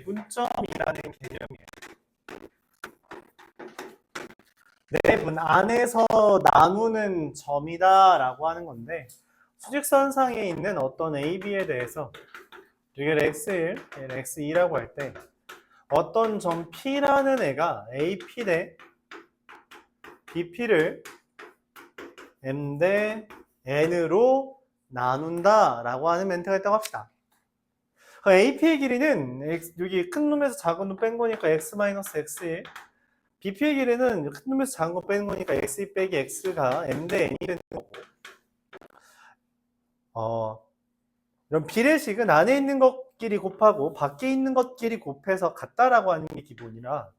내분점이라는 개념이에요. 내분 안에서 나누는 점이다 라고 하는 건데, 수직선상에 있는 어떤 AB에 대해서 여기를 X1, 얘를 X2라고 할 때 어떤 점 P라는 애가 AP 대 BP를 M 대 N으로 나눈다 라고 하는 멘트가 있다고 합시다. AP의 길이는 여기 큰 놈에서 작은 놈 뺀 거니까 X-X1, BP의 길이는 큰 놈에서 작은 거 뺀 거니까 X2 빼기 X가 M 대 N이 되는 거고, 이런 비례식은 안에 있는 것끼리 곱하고 밖에 있는 것끼리 곱해서 같다라고 하는 게 기본이라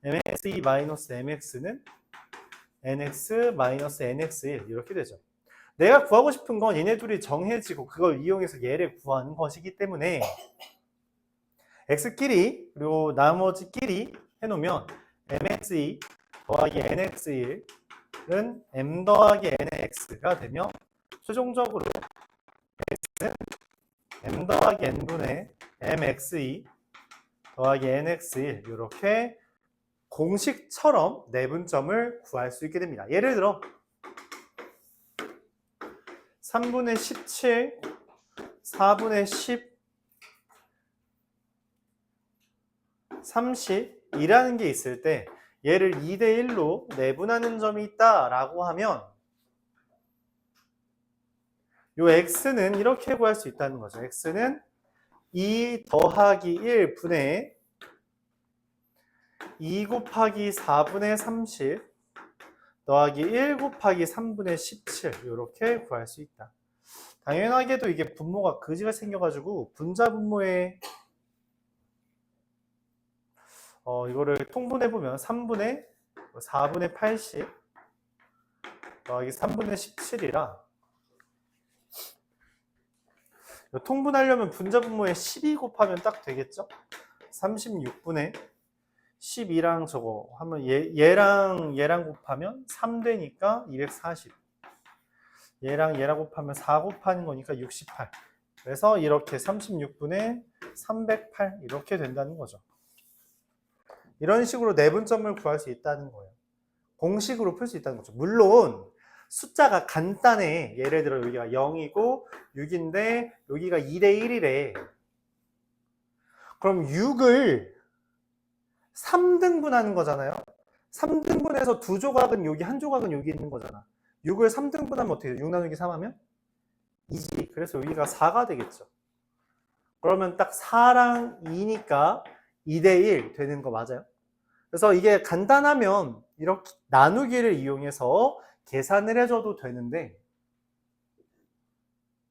mx2-mx는 nx-nx1 이렇게 되죠. 내가 구하고 싶은 건 얘네 둘이 정해지고 그걸 이용해서 얘를 구하는 것이기 때문에 x끼리 그리고 나머지끼리 해놓으면 mx2 더하기 nx1은 m 더하기 nx가 되며 최종적으로 x는 m 더하기 n분의 mx2 더하기 nx1 이렇게 공식처럼 내분점을 구할 수 있게 됩니다. 예를 들어 3분의 17, 4분의 10, 30이라는 게 있을 때 얘를 2대 1로 내분하는 점이 있다라고 하면 요 x는 이렇게 구할 수 있다는 거죠. x는 2 더하기 1분의 2 곱하기 4분의 30 더하기 1 곱하기 3분의 17 이렇게 구할 수 있다. 당연하게도 이게 분모가 그지가 생겨가지고 분자 분모에 이거를 통분해보면 3분의 4분의 80 더하기 3분의 17이라 통분하려면 분자 분모에 12 곱하면 딱 되겠죠? 36분의 12랑 저거 하면 얘랑 곱하면 3 되니까 240. 얘랑 곱하면 4 곱하는 거니까 68. 그래서 이렇게 36분의 308 이렇게 된다는 거죠. 이런 식으로 내분점을 구할 수 있다는 거예요. 공식으로 풀 수 있다는 거죠. 물론 숫자가 간단해. 예를 들어 여기가 0이고 6인데 여기가 2대 1이래. 그럼 6을 3등분 하는 거잖아요. 3등분해서 두 조각은 여기, 한 조각은 여기 있는 거잖아. 6을 3등분 하면 어떻게 돼? 6 나누기 3 하면 2지. 그래서 여기가 4가 되겠죠. 그러면 딱 4랑 2니까 2대 1 되는 거 맞아요? 그래서 이게 간단하면 이렇게 나누기를 이용해서 계산을 해줘도 되는데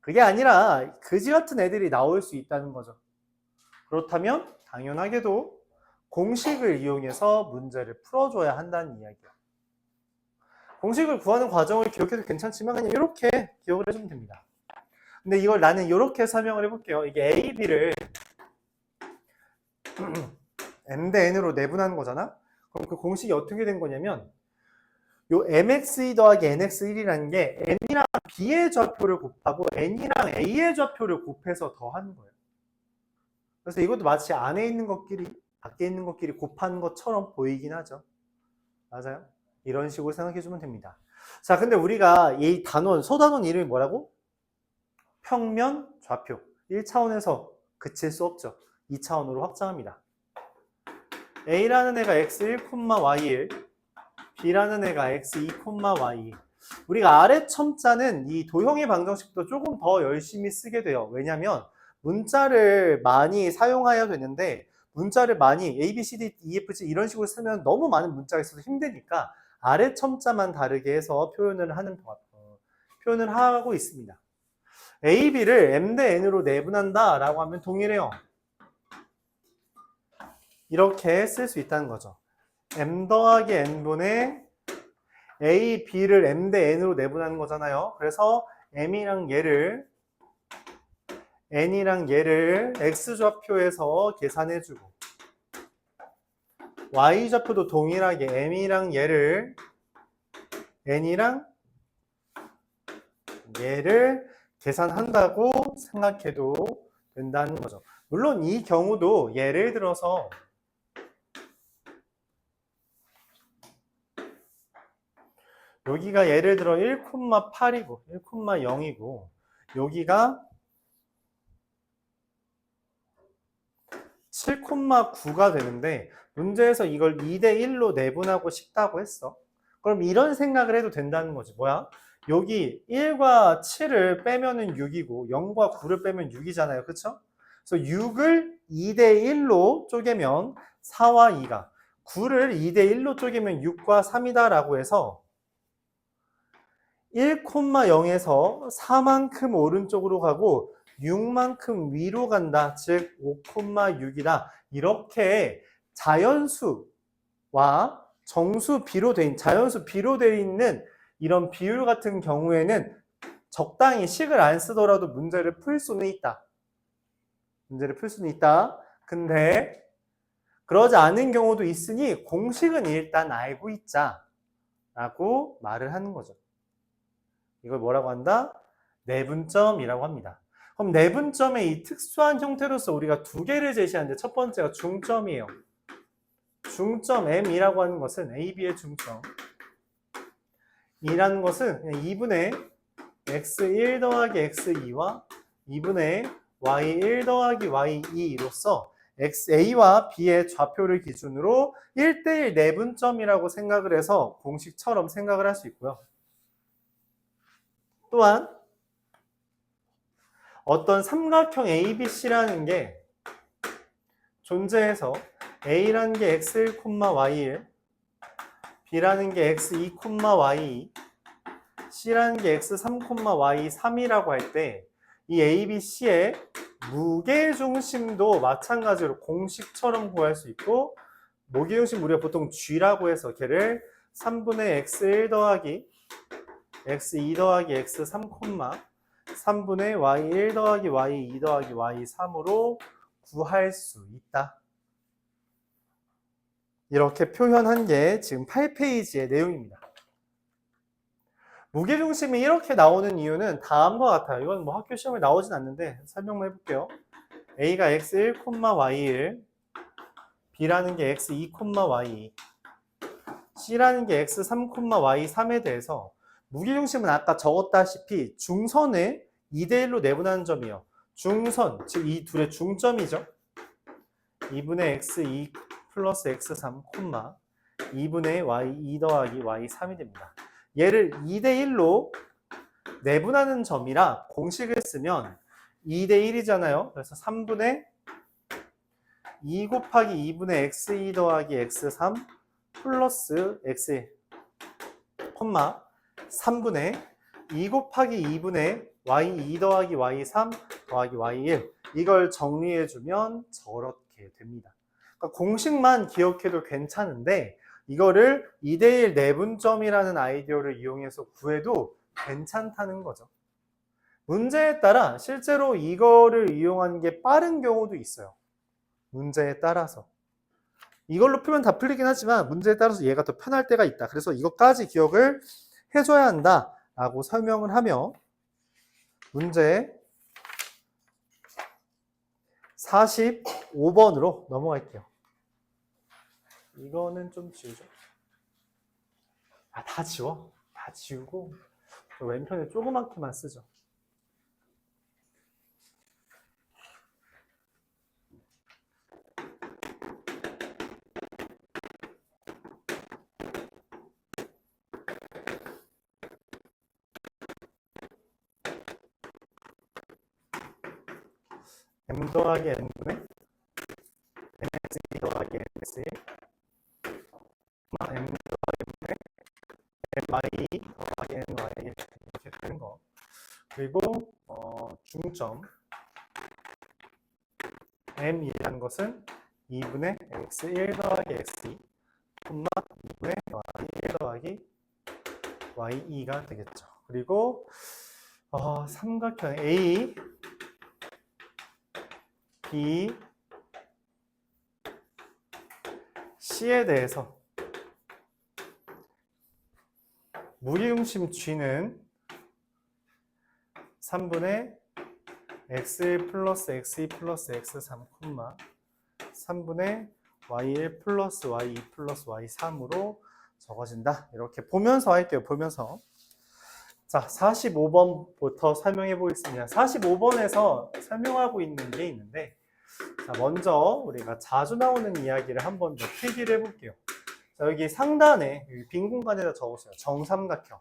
그게 아니라 그지 같은 애들이 나올 수 있다는 거죠. 그렇다면 당연하게도 공식을 이용해서 문제를 풀어줘야 한다는 이야기예요. 공식을 구하는 과정을 기억해도 괜찮지만 그냥 이렇게 기억을 해주면 됩니다. 근데 이걸 나는 이렇게 설명을 해볼게요. 이게 A, B를 M 대 N으로 내분하는 거잖아? 그럼 그 공식이 어떻게 된 거냐면 요 MX2 더하기 NX1이라는 게 M이랑 B의 좌표를 곱하고 N이랑 A의 좌표를 곱해서 더하는 거예요. 그래서 이것도 마치 안에 있는 것끼리 밖에 있는 것끼리 곱하는 것처럼 보이긴 하죠. 맞아요? 이런 식으로 생각해 주면 됩니다. 자, 근데 우리가 이 단원, 소단원 이름이 뭐라고? 평면, 좌표. 1차원에서 그칠 수 없죠. 2차원으로 확장합니다. A라는 애가 x1, y1, B라는 애가 x2, y2. 우리가 아래 첨자는 이 도형의 방정식도 조금 더 열심히 쓰게 돼요. 왜냐하면 문자를 많이 사용해야 되는데 문자를 많이 A, B, C, D, E, F, G 이런 식으로 쓰면 너무 많은 문자가 있어서 힘드니까 아래 첨자만 다르게 해서 표현을 하고 있습니다. A, B를 M 대 N으로 내분한다 라고 하면 동일해요. 이렇게 쓸 수 있다는 거죠. M 더하기 N분의 A, B를 M 대 N으로 내분하는 거잖아요. 그래서 M이랑 얘를 N이랑 얘를 X좌표에서 계산해주고 Y좌표도 동일하게 M이랑 얘를 N이랑 얘를 계산한다고 생각해도 된다는 거죠. 물론 이 경우도 예를 들어서 여기가 예를 들어 1,8이고 1,0이고 여기가 7,9가 되는데 문제에서 이걸 2대1로 내분하고 싶다고 했어. 그럼 이런 생각을 해도 된다는 거지. 뭐야? 여기 1과 7을 빼면은 6이고 0과 9를 빼면 6이잖아요. 그쵸? 그래서 6을 2대1로 쪼개면 4와 2가 9를 2대1로 쪼개면 6과 3이다 라고 해서 1,0에서 4만큼 오른쪽으로 가고 6만큼 위로 간다. 즉 5,6이다. 이렇게 자연수와 정수 비로 돼 있는 자연수 비로 되어 있는 이런 비율 같은 경우에는 적당히 식을 안 쓰더라도 문제를 풀 수는 있다. 문제를 풀 수는 있다. 근데 그러지 않은 경우도 있으니 공식은 일단 알고 있자 라고 말을 하는 거죠. 이걸 뭐라고 한다? 내분점이라고 합니다. 그럼 내분점의 이 특수한 형태로서 우리가 두 개를 제시하는데 첫 번째가 중점이에요. 중점 M이라고 하는 것은 AB의 중점 이라는 것은 그냥 2분의 x1 더하기 x2와 2분의 y1 더하기 y2로서 A와 B의 좌표를 기준으로 1대1 내분점이라고 생각을 해서 공식처럼 생각을 할 수 있고요. 또한 어떤 삼각형 ABC라는 게 존재해서 A라는 게 x1, y1, B라는 게 x2, y2, C라는 게 x3, y3이라고 할 때 이 ABC의 무게중심도 마찬가지로 공식처럼 구할 수 있고 무게중심 우리가 보통 G라고 해서 걔를 3분의 x1 더하기 x2 더하기 x3, 3분의 y1 더하기 y2 더하기 y3으로 구할 수 있다. 이렇게 표현한 게 지금 8페이지의 내용입니다. 무게중심이 이렇게 나오는 이유는 다음과 같아요. 이건 뭐 학교 시험에 나오진 않는데 설명만 해볼게요. A가 x1, y1, B라는 게 x2, y2, C라는 게 x3, y3에 대해서 무게중심은 아까 적었다시피 중선을 2대1로 내분하는 점이에요. 중선, 즉 이 둘의 중점이죠. 2분의 x2 플러스 x3, 2분의 y2 더하기 y3이 됩니다. 얘를 2대1로 내분하는 점이라 공식을 쓰면 2대1이잖아요. 그래서 3분의 2 곱하기 2분의 x2 더하기 x3 플러스 x1, 3분의 2 곱하기 2분의 y2 더하기 y3 더하기 y1 이걸 정리해주면 저렇게 됩니다. 그러니까 공식만 기억해도 괜찮은데 이거를 2대1 내분점이라는 아이디어를 이용해서 구해도 괜찮다는 거죠. 문제에 따라 실제로 이거를 이용하는 게 빠른 경우도 있어요. 문제에 따라서. 이걸로 풀면 다 풀리긴 하지만 문제에 따라서 얘가 더 편할 때가 있다. 그래서 이것까지 기억을 해줘야 한다 라고 설명을 하며 문제 45번으로 넘어갈게요. 이거는 좀 지우죠. 다 지워. 다 지우고 왼편에 조그맣게만 쓰죠. M 더하기 N분의 MX2 더하기 MX1 M 더하기 N분의 MI 더하기 NY 이렇게 되는 거. 그리고 중점 M이라는 것은 2분의 X1 더하기 X2 2분의 Y1 더하기 Y2가 되겠죠. 그리고 삼각형 A, B, C에 대해서 무게중심 G는 3분의 x1 플러스 x2 플러스 x3 콤마 3분의 y1 플러스 y2 플러스 y3으로 적어진다. 이렇게 보면서 할게요. 보면서. 자, 45번부터 설명해 보겠습니다. 45번에서 설명하고 있는 게 있는데, 자, 먼저 우리가 자주 나오는 이야기를 한 번 더 필기를 해볼게요. 자, 여기 상단에 여기 빈 공간에다 적으세요. 정삼각형.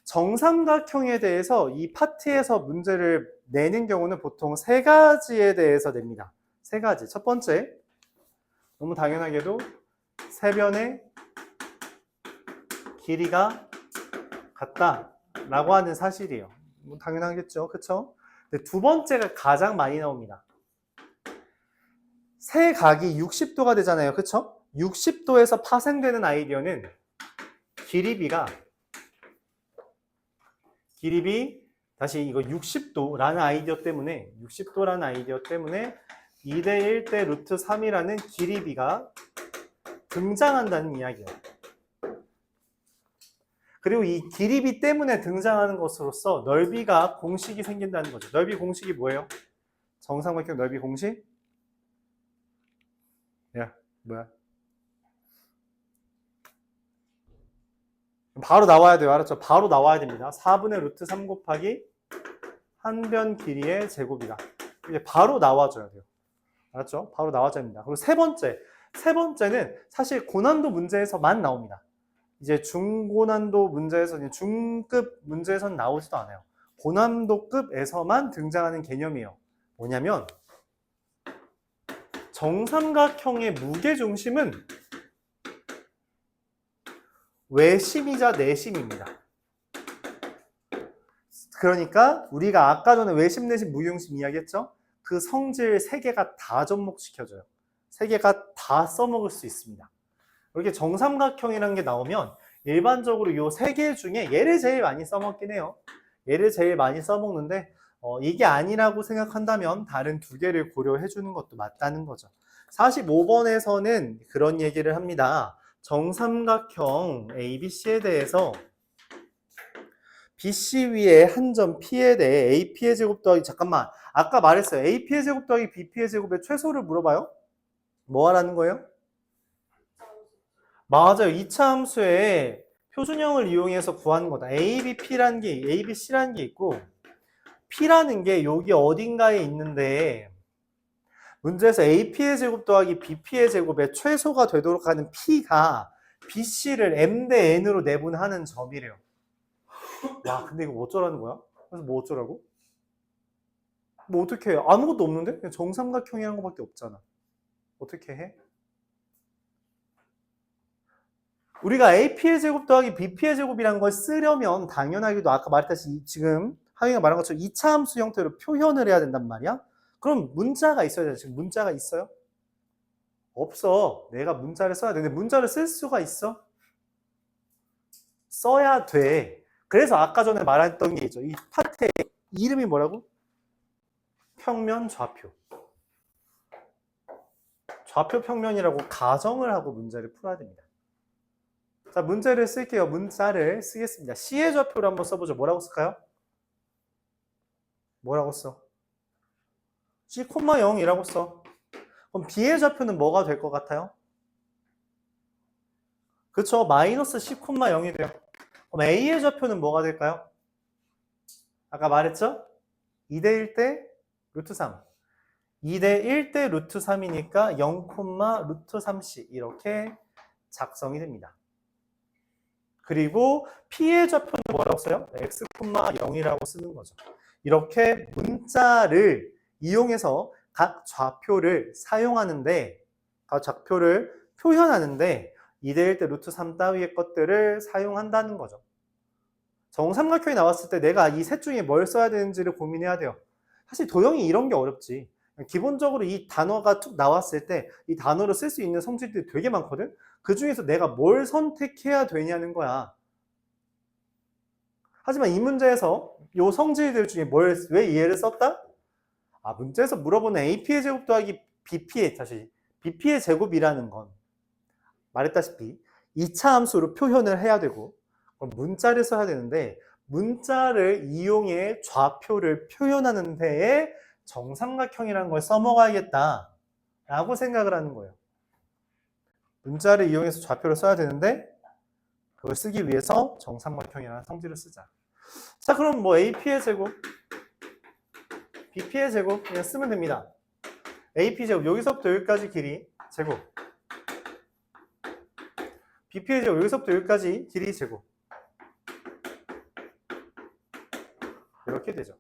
정삼각형에 대해서 이 파트에서 문제를 내는 경우는 보통 세 가지에 대해서 냅니다. 세 가지. 첫 번째, 너무 당연하게도 세변의 길이가 같다라고 하는 사실이에요. 뭐 당연하겠죠, 그렇죠? 근데 두 번째가 가장 많이 나옵니다. 세 각이 60도가 되잖아요, 그렇죠? 60도에서 파생되는 아이디어는 길이비 다시 이거 60도라는 아이디어 때문에 2대 1대 루트 3이라는 길이비가 등장한다는 이야기예요. 그리고 이 길이비 때문에 등장하는 것으로서 넓이가 공식이 생긴다는 거죠. 넓이 공식이 뭐예요? 정삼각형 넓이 공식? 야, 뭐야? 바로 나와야 돼요. 알았죠? 바로 나와야 됩니다. 4분의 루트 3 곱하기 한 변 길이의 제곱이다. 이게 바로 나와줘야 돼요. 알았죠? 바로 나와줘야 됩니다. 그리고 세 번째는 사실 고난도 문제에서만 나옵니다. 이제 중고난도 문제에서, 중급 문제에서는 나오지도 않아요. 고난도급에서만 등장하는 개념이에요. 뭐냐면 정삼각형의 무게중심은 외심이자 내심입니다. 그러니까 우리가 아까 전에 외심, 내심, 무게중심 이야기했죠? 그 성질 3개가 다 접목시켜줘요. 3개가 다 써먹을 수 있습니다. 이렇게 정삼각형이라는 게 나오면 일반적으로 이 3개 중에 얘를 제일 많이 써먹긴 해요. 얘를 제일 많이 써먹는데 이게 아니라고 생각한다면 다른 2개를 고려해 주는 것도 맞다는 거죠. 45번에서는 그런 얘기를 합니다. 정삼각형 ABC에 대해서 BC 위에 한 점 P에 대해 AP의 제곱 더하기, 잠깐만, 아까 말했어요. AP의 제곱 더하기 BP의 제곱의 최소를 물어봐요? 뭐 하라는 거예요? 맞아요. 2차 함수에 표준형을 이용해서 구하는 거다. ABC라는 게 있고, P라는 게 여기 어딘가에 있는데, 문제에서 AP의 제곱 더하기 BP의 제곱의 최소가 되도록 하는 P가 BC를 M 대 N으로 내분하는 점이래요. 와, 근데 이거 어쩌라는 거야? 그래서 뭐 어쩌라고? 뭐 어떻게 해? 아무것도 없는데? 그냥 정삼각형이라는 거밖에 없잖아. 어떻게 해? 우리가 AP의 제곱 더하기 BP의 제곱이라는 걸 쓰려면 당연하게도 아까 말했다시피 지금 하영이가 말한 것처럼 2차 함수 형태로 표현을 해야 된단 말이야. 그럼 문자가 있어야 돼. 지금 문자가 있어요? 없어. 내가 문자를 써야 되는데 문자를 쓸 수가 있어? 써야 돼. 그래서 아까 전에 말했던 게 있죠. 이 파트의 이름이 뭐라고? 평면 좌표. 좌표 평면이라고 가정을 하고 문제를 풀어야 됩니다. 자, 문제를 쓸게요. 문자를 쓰겠습니다. C의 좌표를 한번 써보죠. 뭐라고 쓸까요? 뭐라고 써? C, 0이라고 써. 그럼 B의 좌표는 뭐가 될 것 같아요? 그쵸? 마이너스 C, 0이 돼요. 그럼 A의 좌표는 뭐가 될까요? 아까 말했죠? 2대 1대 루트 3. 2대 1대 루트 3이니까 0, 루트 3C 이렇게 작성이 됩니다. 그리고 P의 좌표는 뭐라고 써요? X, 0이라고 쓰는 거죠. 이렇게 문자를 이용해서 각 좌표를 사용하는데, 각 좌표를 표현하는데 2대 1대 루트 3 따위의 것들을 사용한다는 거죠. 정삼각형이 나왔을 때 내가 이 셋 중에 뭘 써야 되는지를 고민해야 돼요. 사실 도형이 이런 게 어렵지. 기본적으로 이 단어가 툭 나왔을 때 이 단어를 쓸 수 있는 성질들이 되게 많거든. 그 중에서 내가 뭘 선택해야 되냐는 거야. 하지만 이 문제에서 이 성질들 중에 왜 얘를 썼다? 아, 문제에서 물어보는 AP의 제곱 더하기 BP의 제곱이라는 건 말했다시피 2차 함수로 표현을 해야 되고 문자를 써야 되는데 문자를 이용해 좌표를 표현하는 데에 정삼각형이라는 걸 써먹어야겠다 라고 생각을 하는 거예요. 문자를 이용해서 좌표를 써야 되는데 그걸 쓰기 위해서 정삼각형이라는 성질을 쓰자. 자, 그럼 뭐 AP의 제곱, BP의 제곱 그냥 쓰면 됩니다. AP 제곱 여기서부터 여기까지 길이 제곱, BP의 제곱 여기서부터 여기까지 길이 제곱, 이렇게 되죠.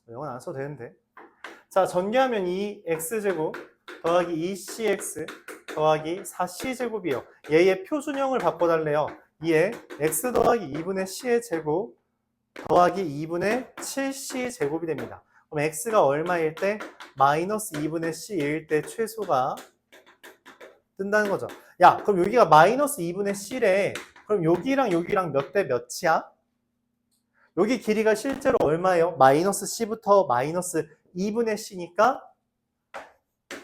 이건 안 써도 되는데. 자, 전개하면 2x제곱 더하기 2cx 더하기 4c제곱이에요. 얘의 표준형을 바꿔달래요. 이에 x 더하기 2분의 c의 제곱 더하기 2분의 7c제곱이 됩니다. 그럼 x가 얼마일 때? 마이너스 2분의 c일 때 최소가 뜬다는 거죠. 야, 그럼 여기가 마이너스 2분의 c래. 그럼 여기랑 여기랑 몇 대 몇이야? 여기 길이가 실제로 얼마예요? 마이너스 c부터 마이너스 2분의 c니까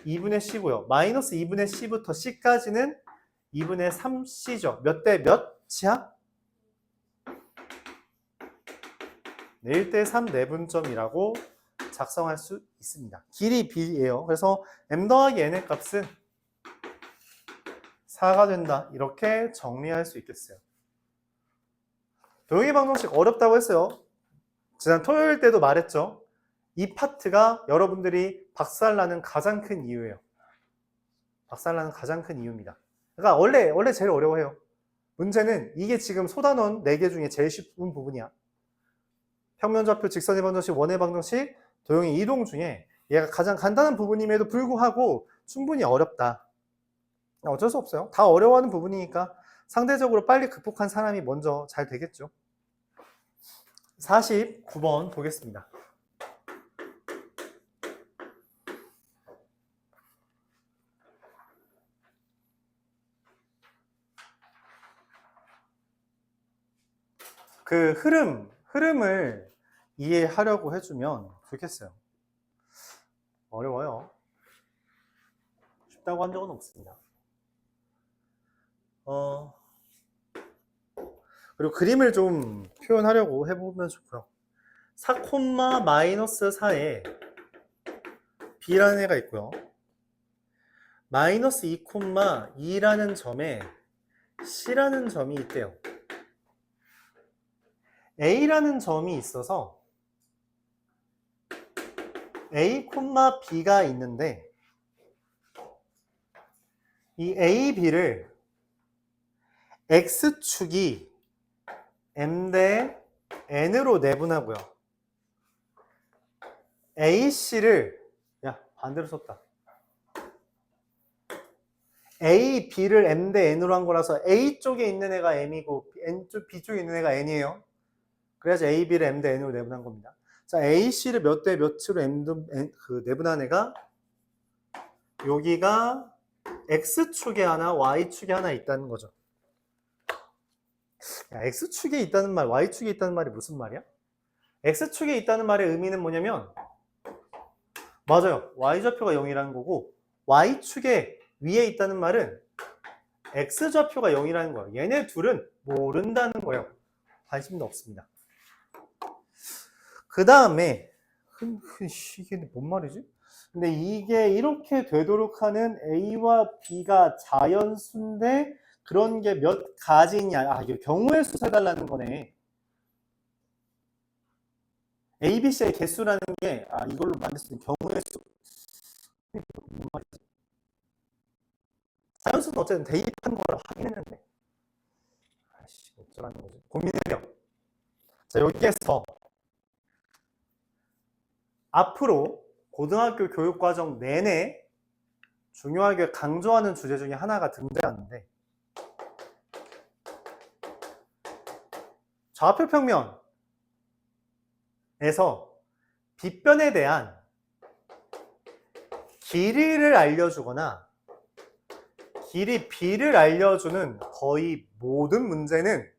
2분의 c고요. 마이너스 2분의 c부터 c까지는 2분의 3c죠. 몇 대 몇이야? 1대 3 내분점이라고 작성할 수 있습니다. 길이 b예요. 그래서 m 더하기 n의 값은 4가 된다. 이렇게 정리할 수 있겠어요. 도형의 방정식 어렵다고 했어요. 지난 토요일 때도 말했죠. 이 파트가 여러분들이 박살나는 가장 큰 이유예요. 박살나는 가장 큰 이유입니다. 그러니까 원래 제일 어려워해요. 문제는 이게 지금 쏟아놓은 4개 중에 제일 쉬운 부분이야. 평면좌표, 직선의 방정식, 원의 방정식, 도형의 이동 중에 얘가 가장 간단한 부분임에도 불구하고 충분히 어렵다. 어쩔 수 없어요. 다 어려워하는 부분이니까 상대적으로 빨리 극복한 사람이 먼저 잘 되겠죠. 49번 보겠습니다. 그 흐름을 이해하려고 해주면 좋겠어요. 어려워요. 쉽다고 한 적은 없습니다. 그리고 그림을 좀 표현하려고 해보면 좋고요. 4, 마이너스 4에 B라는 애가 있고요. 마이너스 2, 2라는 점에 C라는 점이 있대요. A라는 점이 있어서 A, B가 있는데 이 A, B를 X축이 M 대 N으로 내분하고요. AC를 반대로 썼다. A, B를 M 대 N으로 한 거라서 A 쪽에 있는 애가 M이고 B 쪽에 있는 애가 N이에요. 그래서 A, B를 M 대 N으로 내분한 겁니다. 자, AC를 몇 대 몇으로 내분한 애가 여기가 X축에 하나, Y축에 하나 있다는 거죠. 야, X축에 있다는 말, Y축에 있다는 말이 무슨 말이야? X축에 있다는 말의 의미는 뭐냐면 맞아요. Y좌표가 0이라는 거고 Y축에 위에 있다는 말은 X좌표가 0이라는 거예요. 얘네 둘은 모른다는 거예요. 관심도 없습니다. 그 다음에 이게 뭔 말이지? 근데 이게 이렇게 되도록 하는 A와 B가 자연수인데 그런 게 몇 가지냐. 이게 경우의 수 해달라는 거네. A, B, C의 개수라는 게 이걸로 만들 수 있는 경우의 수. 뭔 말이지? 자연수는 어쨌든 대입한 거라 하긴 했는데. 어쩌라는 거지? 고민해요. 자, 여기에서 앞으로 고등학교 교육과정 내내 중요하게 강조하는 주제 중에 하나가 등장하는데 좌표 평면에서 빗변에 대한 길이를 알려주거나 길이 B를 알려주는 거의 모든 문제는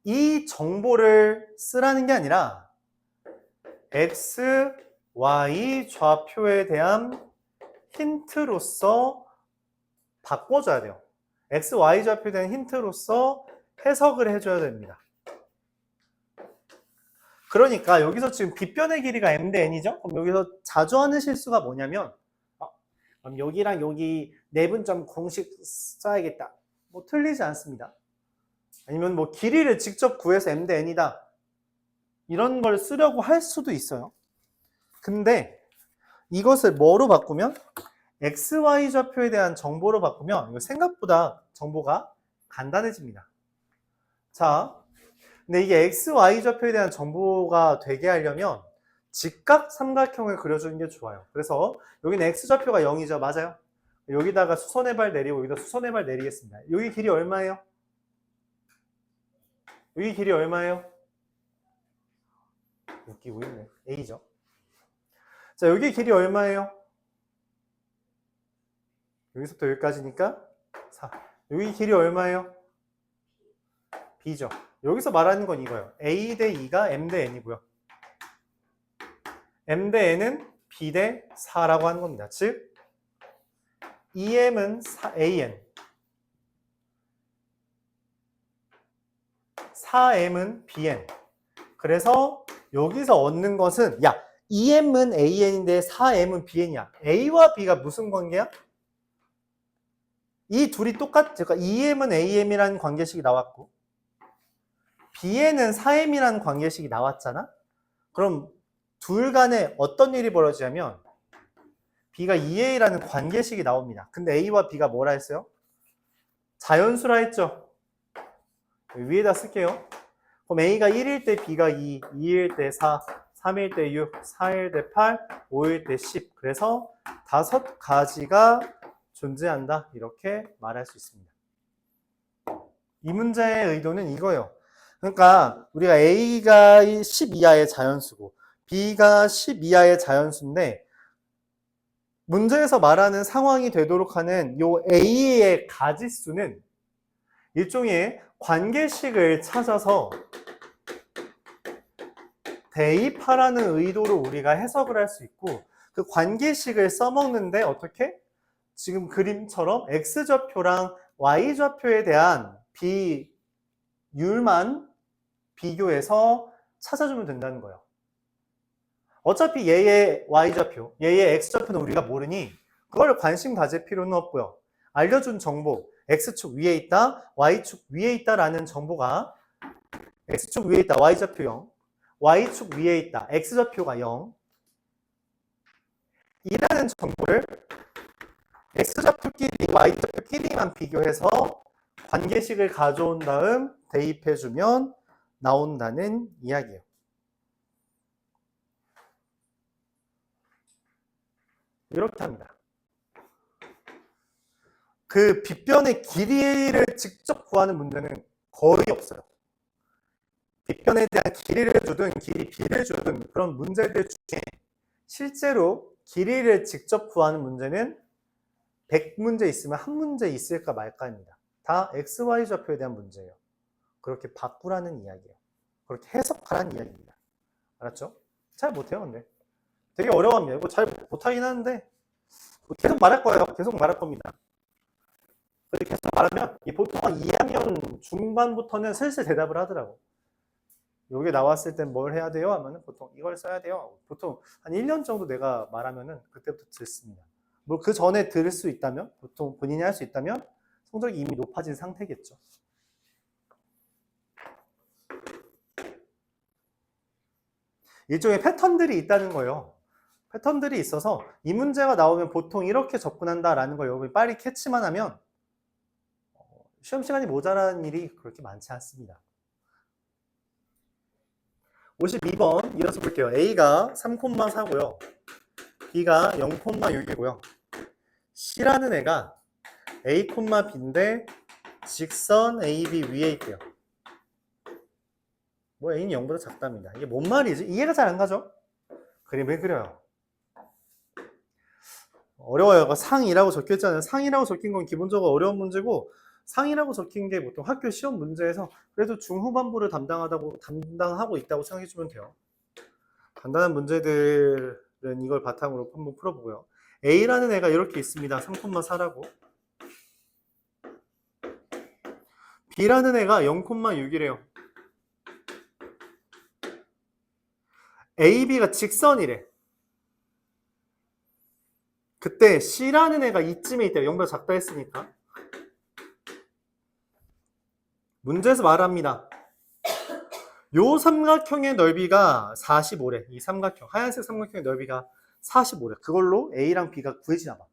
이 정보를 쓰라는 게 아니라 X, Y 좌표에 대한 힌트로서 바꿔줘야 돼요. X, Y 좌표에 대한 힌트로서 해석을 해줘야 됩니다. 그러니까 여기서 지금 빗변의 길이가 m 대 n이죠? 그럼 여기서 자주 하는 실수가 뭐냐면 그럼 여기랑 여기 내분점 공식 써야겠다. 뭐 틀리지 않습니다. 아니면 뭐 길이를 직접 구해서 m 대 n이다. 이런 걸 쓰려고 할 수도 있어요. 근데 이것을 뭐로 바꾸면 x, y 좌표에 대한 정보로 바꾸면 이거 생각보다 정보가 간단해집니다. 자, 근데 이게 x, y 좌표에 대한 정보가 되게 하려면 직각 삼각형을 그려주는 게 좋아요. 그래서 여기는 x 좌표가 0이죠. 맞아요. 여기다가 수선의 발 내리고 여기다 수선의 발 내리겠습니다. 여기 길이 얼마예요? 여기 길이 얼마예요? 웃기고 있네. a죠. 자, 여기 길이 얼마예요? 여기서부터 여기까지니까 4. 여기 길이 얼마예요? b죠. 여기서 말하는 건 이거예요. a 대 2가 m 대 n이고요. m 대 n은 b 대 4라고 하는 겁니다. 즉 2m은 an, 4m은 bn. 그래서 여기서 얻는 것은 2m은 an인데 4m은 bn이야. a와 b가 무슨 관계야? 이 둘이 그러니까 2m은 am이라는 관계식이 나왔고 bn은 4m이라는 관계식이 나왔잖아? 그럼 둘 간에 어떤 일이 벌어지냐면 b가 2a라는 관계식이 나옵니다. 근데 a와 b가 뭐라 했어요? 자연수라 했죠? 위에다 쓸게요. 그럼 a가 1일 때 b가 2, 2일 때 4, 3일 때 6, 4일 때 8, 5일 때 10. 그래서 5가지가 존재한다. 이렇게 말할 수 있습니다. 이 문제의 의도는 이거예요. 그러니까 우리가 a가 10 이하의 자연수고 b가 10 이하의 자연수인데 문제에서 말하는 상황이 되도록 하는 요 a의 가지수는 일종의 관계식을 찾아서 대입하라는 의도로 우리가 해석을 할 수 있고 그 관계식을 써먹는데 어떻게? 지금 그림처럼 x좌표랑 y좌표에 대한 비율만 비교해서 찾아주면 된다는 거예요. 어차피 얘의 y좌표, 얘의 x좌표는 우리가 모르니 그걸 관심 가질 필요는 없고요. 알려준 정보, x축 위에 있다, y축 위에 있다라는 정보가 x축 위에 있다, y좌표 0, y축 위에 있다, x좌표가 0 이라는 정보를 x좌표끼리 y좌표끼리만 비교해서 관계식을 가져온 다음 대입해주면 나온다는 이야기예요. 이렇게 합니다. 그 빗변의 길이를 직접 구하는 문제는 거의 없어요. 빗변에 대한 길이를 주든 길이 b를 주든 그런 문제들 중에 실제로 길이를 직접 구하는 문제는 100문제 있으면 한 문제 있을까 말까입니다. 다 XY 좌표에 대한 문제예요. 그렇게 바꾸라는 이야기예요. 그렇게 해석하라는 이야기입니다. 알았죠? 잘 못해요, 근데. 되게 어려워합니다. 이거 잘 못하긴 하는데 계속 말할 거예요. 계속 말할 겁니다. 근데 계속 말하면 보통 한 2학년 중반부터는 슬슬 대답을 하더라고. 여기 나왔을 땐 뭘 해야 돼요? 하면은 보통 이걸 써야 돼요. 보통 한 1년 정도 내가 말하면은 그때부터 듣습니다. 뭐 그 전에 들을 수 있다면, 보통 본인이 할 수 있다면 성적이 이미 높아진 상태겠죠. 일종의 패턴들이 있다는 거예요. 패턴들이 있어서 이 문제가 나오면 보통 이렇게 접근한다라는 걸 여러분이 빨리 캐치만 하면 시험 시간이 모자라는 일이 그렇게 많지 않습니다. 52번 이어서 볼게요. A가 3,4고요. B가 0,6이고요. C라는 애가 A, B인데 직선 AB 위에 있고요. 뭐 A는 0보다 작답니다. 이게 뭔 말이지? 이해가 잘 안 가죠? 그림을 그려요. 어려워요. 상이라고 적혀있잖아요. 상이라고 적힌 건 기본적으로 어려운 문제고 상이라고 적힌 게 보통 학교 시험 문제에서 그래도 중후반부를 담당하고 있다고 생각해주면 돼요. 간단한 문제들은 이걸 바탕으로 한번 풀어보고요. A라는 애가 이렇게 있습니다. 3,4라고. B라는 애가 0,6이래요. AB가 직선이래. 그때 C라는 애가 이쯤에 있다. 0보다 작다 했으니까. 문제에서 말합니다. 요 삼각형의 넓이가 45래. 이 삼각형, 하얀색 삼각형의 넓이가 45래. 그걸로 A랑 B가 구해지나 봐.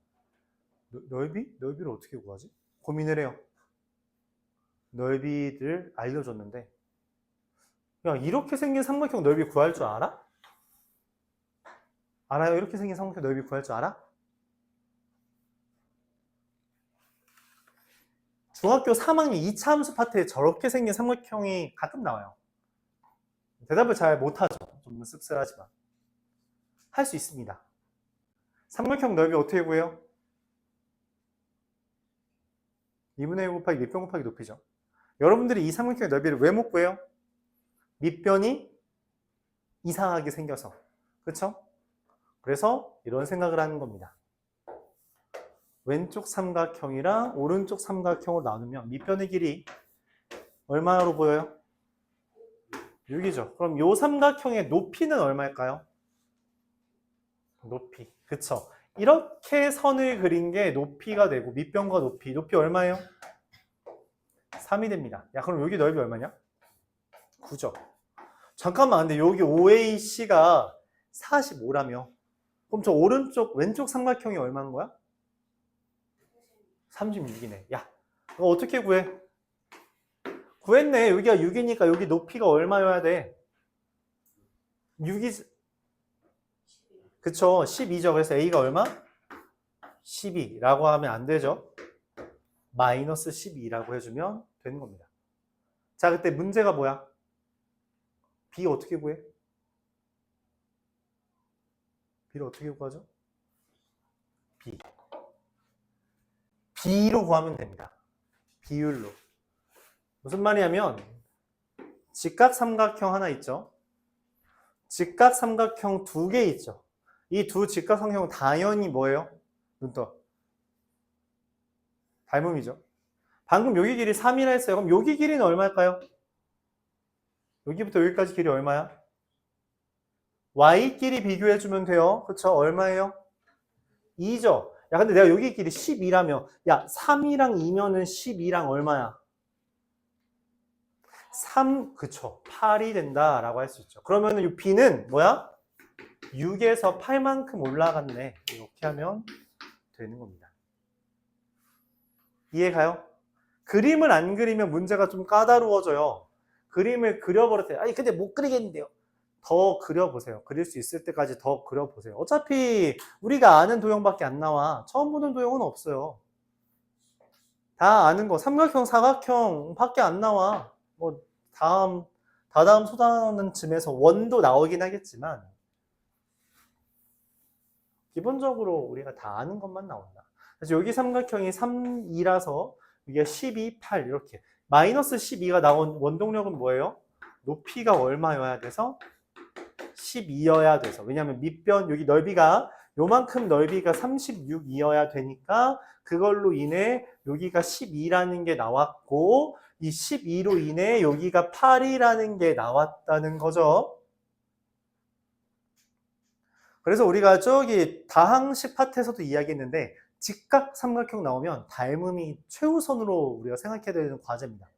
넓이를 어떻게 구하지? 고민을 해요. 넓이를 알려줬는데, 야, 이렇게 생긴 삼각형 넓이 구할 줄 알아? 알아요? 이렇게 생긴 삼각형 넓이 구할 줄 알아? 중학교 3학년 2차 함수 파트에 저렇게 생긴 삼각형이 가끔 나와요. 대답을 잘 못하죠. 좀 씁쓸하지만. 할 수 있습니다. 삼각형 넓이 어떻게 구해요? 2분의 1 곱하기 밑변 곱하기 높이죠. 여러분들이 이 삼각형의 넓이를 왜 못 구해요? 밑변이 이상하게 생겨서. 그렇죠? 그래서 이런 생각을 하는 겁니다. 왼쪽 삼각형이랑 오른쪽 삼각형으로 나누면 밑변의 길이 얼마로 보여요? 6이죠. 그럼 이 삼각형의 높이는 얼마일까요? 높이. 그쵸? 이렇게 선을 그린 게 높이가 되고 밑변과 높이 얼마예요? 3이 됩니다. 야, 그럼 여기 넓이 얼마냐? 9죠. 잠깐만, 근데 여기 OAC가 45라며. 그럼 저 왼쪽 삼각형이 얼마인 거야? 36이네. 야, 이거 어떻게 구해? 구했네. 여기가 6이니까 여기 높이가 얼마여야 돼? 6이, 그쵸. 12죠. 그래서 A가 얼마? 12라고 하면 안 되죠. 마이너스 12라고 해주면 되는 겁니다. 자, 그때 문제가 뭐야? B 어떻게 구해? B를 어떻게 구하죠? B로 구하면 됩니다. 비율로. 무슨 말이냐면 직각 삼각형 하나 있죠. 직각 삼각형 2개 있죠. 이 두 직각 삼각형은 당연히 뭐예요? 눈떠. 닮음이죠. 방금 여기 길이 3이라 했어요. 그럼 여기 길이는 얼마일까요? 여기부터 여기까지 길이 얼마야? Y끼리 비교해주면 돼요. 그쵸? 얼마예요? 2죠. 야, 근데 내가 여기 길이 12라며. 야, 3이랑 2면은 12랑 얼마야? 3, 그쵸. 8이 된다라고 할 수 있죠. 그러면은 이 B는 뭐야? 6에서 8만큼 올라갔네. 이렇게 하면 되는 겁니다. 이해가요? 그림을 안 그리면 문제가 좀 까다로워져요. 그림을 그려버렸대요. 아니, 근데 못 그리겠는데요. 더 그려보세요. 그릴 수 있을 때까지 더 그려보세요. 어차피 우리가 아는 도형밖에 안 나와. 처음 보는 도형은 없어요. 다 아는 거, 삼각형, 사각형 밖에 안 나와. 뭐 다다음 소단원 쯤에서 원도 나오긴 하겠지만 기본적으로 우리가 다 아는 것만 나온다. 그래서 여기 삼각형이 3, 2라서 이게 12, 8 이렇게 마이너스 12가 나온 원동력은 뭐예요? 높이가 얼마여야 돼서? 12여야 돼서. 왜냐하면 밑변 여기 넓이가 요만큼 넓이가 36이어야 되니까 그걸로 인해 여기가 12라는 게 나왔고 이 12로 인해 여기가 8이라는 게 나왔다는 거죠. 그래서 우리가 저기 다항식 파트에서도 이야기했는데 직각 삼각형 나오면 닮음이 최우선으로 우리가 생각해야 되는 과제입니다.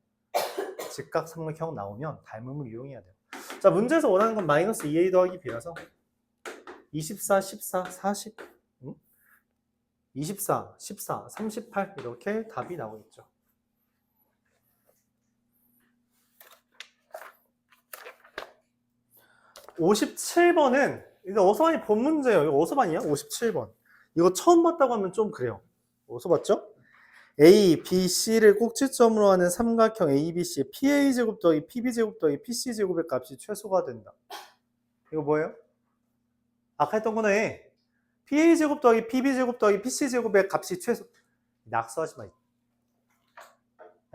직각 삼각형 나오면 닮음을 이용해야 돼요. 자, 문제에서 원하는 건 마이너스 2a 더하기 b라서 24, 14, 40, 24, 14, 38 이렇게 답이 나오겠죠. (57번은) 이거 어서 많이 본 문제예요. 이거 어서 많이야? 57번. 이거 처음 봤다고 하면 좀 그래요. 어서 봤죠? A, B, C를 꼭지점으로 하는 삼각형 ABC의 PA제곱 더하기 PB제곱 더하기 PC제곱의 값이 최소가 된다. 이거 뭐예요? 아까 했던 거네. PA제곱 더하기 PB제곱 더하기 PC제곱의 값이 최소. 낙서하지 마.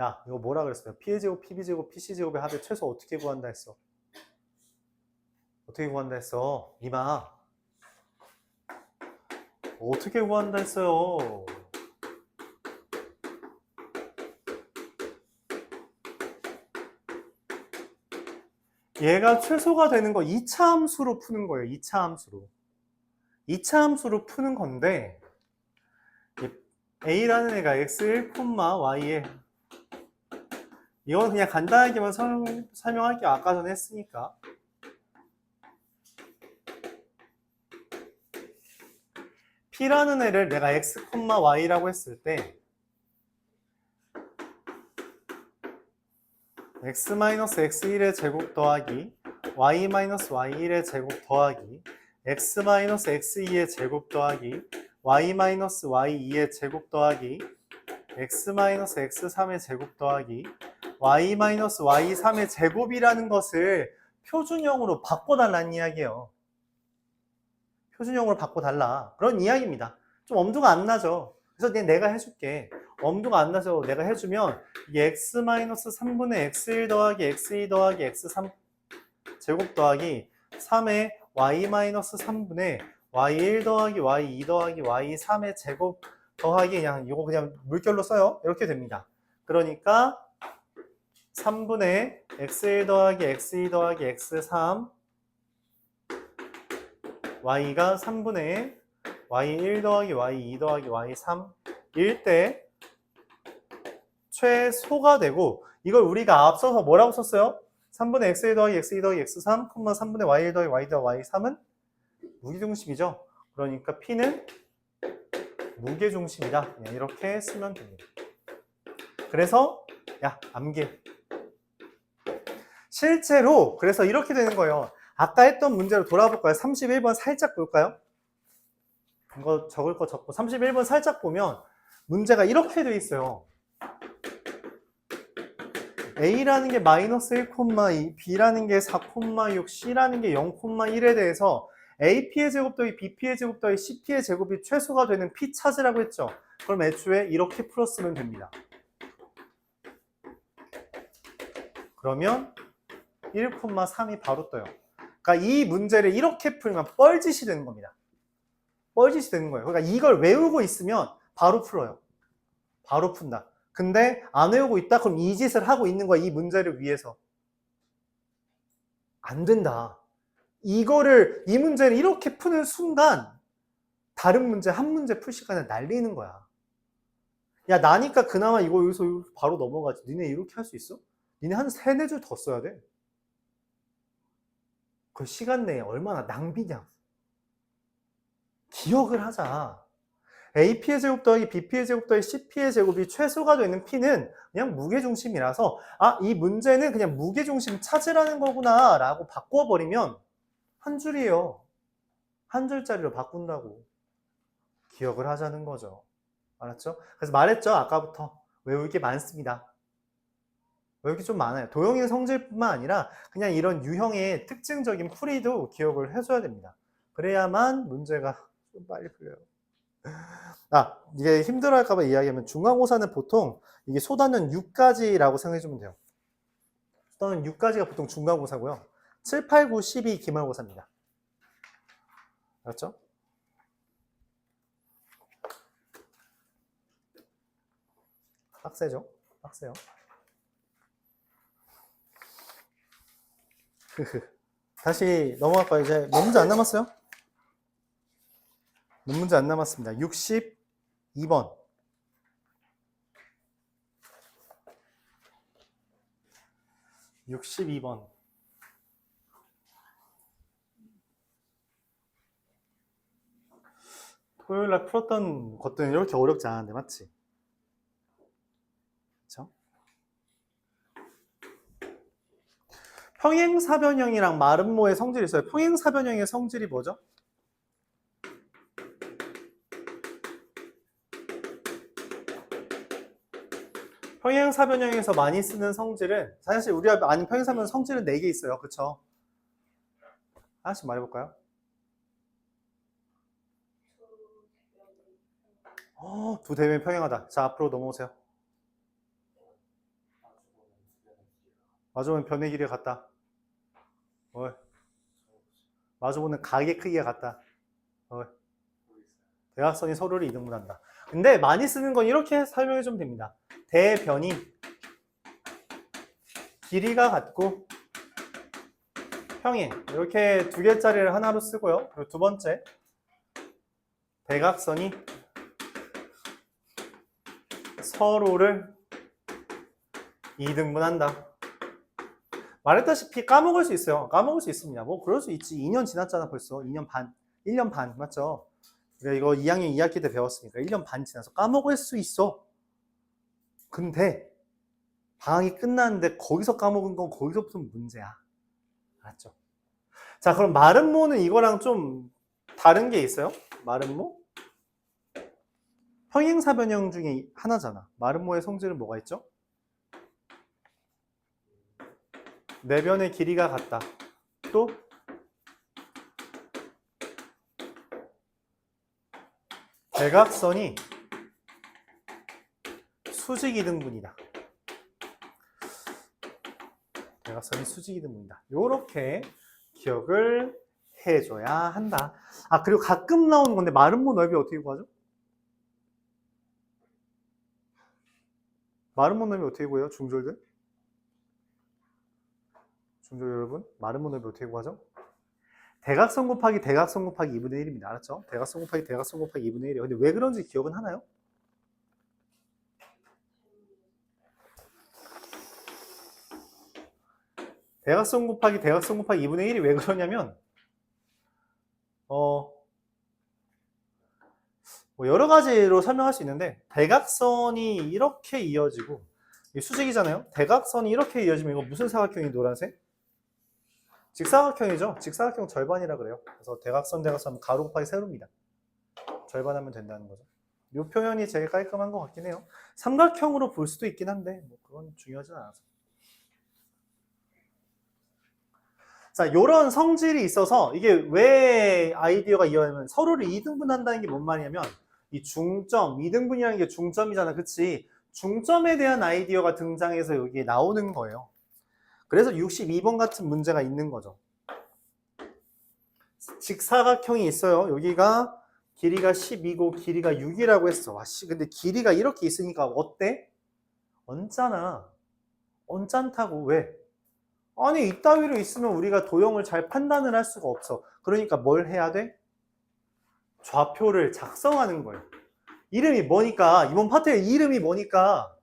야, 이거 뭐라 그랬어요? PA제곱, PB제곱, PC제곱의 합의 최소 어떻게 구한다 했어? 어떻게 구한다 했어? 이마. 어떻게 구한다 했어요? 얘가 최소가 되는 거 2차 함수로 푸는 거예요. 2차 함수로. 2차 함수로 푸는 건데 A라는 애가 x1, y에 이건 그냥 간단하게만 설명할게요. 아까 전에 했으니까. P라는 애를 내가 x, y라고 했을 때 x-x1의 제곱 더하기 y-y1의 제곱 더하기 x-x2의 제곱 더하기 y-y2의 제곱 더하기 x-x3의 제곱 더하기 y-y3의 제곱이라는 것을 표준형으로 바꿔달라는 이야기예요. 표준형으로 바꿔달라. 그런 이야기입니다. 좀 엄두가 안 나죠. 그래서 내가 해줄게. 엄두가 안 나서 내가 해주면 이게 x-3분의 x1 더하기 x2 더하기 x3 제곱 더하기 3의 y-3분의 y1 더하기 y2 더하기 y3의 제곱 더하기 그냥 이거 그냥 물결로 써요. 이렇게 됩니다. 그러니까 3분의 x1 더하기 x2 더하기 x3 y가 3분의 y1 더하기 y2 더하기 y3일 때 최소가 되고 이걸 우리가 앞서서 뭐라고 썼어요? 3분의 x1 더하기 x2 더하기 x3, 3분의 y1 더하기 y2 더하기 y3은 무게중심이죠. 그러니까 P는 무게중심이다. 그냥 이렇게 쓰면 됩니다. 그래서 암기. 실제로 그래서 이렇게 되는 거예요. 아까 했던 문제로 돌아볼까요? 31번 살짝 볼까요? 이거 적을 거 적고 31번 살짝 보면 문제가 이렇게 돼 있어요. A라는 게 마이너스 1,2, B라는 게 4,6, C라는 게 0,1에 대해서 AP의 제곱 더하기 BP의 제곱 더하기 CP의 제곱이 최소가 되는 P 찾으라고 했죠. 그럼 애초에 이렇게 풀었으면 됩니다. 그러면 1,3이 바로 떠요. 그러니까 이 문제를 이렇게 풀면 뻘짓이 되는 겁니다. 뻘짓이 되는 거예요. 그러니까 이걸 외우고 있으면 바로 풀어요. 바로 푼다. 근데 안 외우고 있다? 그럼 이 짓을 하고 있는 거야. 이 문제를 위해서. 안 된다. 이 문제를 이렇게 푸는 순간 다른 문제 한 문제 풀 시간에 날리는 거야. 야, 나니까 그나마 이거 여기서 바로 넘어가지. 니네 이렇게 할 수 있어? 니네 한 3-4줄 더 써야 돼. 그 시간 내에 얼마나 낭비냐. 기억을 하자. AP의 제곱 더하기 BP의 제곱 더하기 CP의 제곱이 최소가 되는 P는 그냥 무게중심이라서 이 문제는 그냥 무게중심 찾으라는 거구나 라고 바꿔버리면 한 줄이에요. 한 줄짜리로 바꾼다고. 기억을 하자는 거죠. 알았죠? 그래서 말했죠. 아까부터. 외울 게 많습니다. 외울 게 좀 많아요. 도형의 성질뿐만 아니라 그냥 이런 유형의 특징적인 풀이도 기억을 해줘야 됩니다. 그래야만 문제가 좀 빨리 풀려요. 이게 힘들어할까봐 이야기하면 중간고사는 보통 이게 소단은 6까지라고 생각해주면 돼요. 소단은 6까지가 보통 중간고사고요. 7, 8, 9, 12 기말고사입니다. 알았죠? 빡세죠? 빡세요. 다시 넘어갈까요? 이제 몇 문제 안 남았어요? 몇 문제 안 남았습니다. 62번. 62번. 토요일날 풀었던 것들은 이렇게 어렵지 않은데, 맞지? 그쵸? 평행사변형이랑 마름모의 성질이 있어요. 평행사변형의 성질이 뭐죠? 평행사변형에서 많이 쓰는 성질은 사실 우리가 아는 평행사변형 성질은 4개 있어요. 그쵸? 하나씩 말해볼까요? 두 대면이 평행하다. 자, 앞으로 넘어오세요. 마주보는 변의 길이가 같다. 마주보는 각의 크기가 같다. 대각선이 서로를 이등분한다. 근데 많이 쓰는 건 이렇게 설명해 주면 됩니다. 대변이 길이가 같고 평행. 이렇게 두 개짜리를 하나로 쓰고요. 그리고 두 번째, 대각선이 서로를 2등분한다. 말했다시피 까먹을 수 있어요. 까먹을 수 있습니다. 뭐 그럴 수 있지. 2년 지났잖아 벌써. 2년 반. 1년 반 맞죠? 우리가 이거 2학년 2학기 때 배웠으니까 1년 반 지나서 까먹을 수 있어. 근데 방학이 끝났는데 거기서 까먹은 건 거기서부터 문제야. 알았죠? 자, 그럼 마름모는 이거랑 좀 다른 게 있어요? 마름모? 평행사변형 중에 하나잖아. 마름모의 성질은 뭐가 있죠? 내변의 길이가 같다. 또 대각선이 수직 이등분이다. 대각선이 수직 이등분이다. 요렇게 기억을 해줘야 한다. 아, 그리고 가끔 나오는 건데 마름모 넓이 어떻게 구하죠? 마름모 넓이 어떻게 구해요? 중졸들? 중졸 여러분, 마름모 넓이 어떻게 구하죠? 대각선 곱하기 대각선 곱하기 2분의 1입니다. 알았죠? 대각선 곱하기 대각선 곱하기 2분의 1이에요. 근데 왜 그런지 기억은 하나요? 대각선 곱하기 대각선 곱하기 2분의 1이 왜 그러냐면 뭐 여러 가지로 설명할 수 있는데 대각선이 이렇게 이어지고 수직이잖아요. 대각선이 이렇게 이어지면 이거 무슨 사각형이 노란색? 직사각형이죠. 직사각형 절반이라 그래요. 그래서 대각선 대각선 가로 곱하기 세로입니다. 절반하면 된다는 거죠. 이 표현이 제일 깔끔한 것 같긴 해요. 삼각형으로 볼 수도 있긴 한데 뭐 그건 중요하진 않아서. 자, 요런 성질이 있어서 이게 왜 아이디어가 이어지면 서로를 2등분한다는 게 뭔 말이냐면 이 중점, 2등분이라는 게 중점이잖아. 그치? 중점에 대한 아이디어가 등장해서 여기에 나오는 거예요. 그래서 62번 같은 문제가 있는 거죠. 직사각형이 있어요. 여기가 길이가 12고 길이가 6이라고 했어. 와, 씨, 근데 길이가 이렇게 있으니까 어때? 언짢아. 언짢다고. 왜? 아니, 이따위로 있으면 우리가 도형을 잘 판단을 할 수가 없어. 그러니까 뭘 해야 돼? 좌표를 작성하는 거예요. 이름이 뭐니까, 이번 파트의 이름이 뭐니까,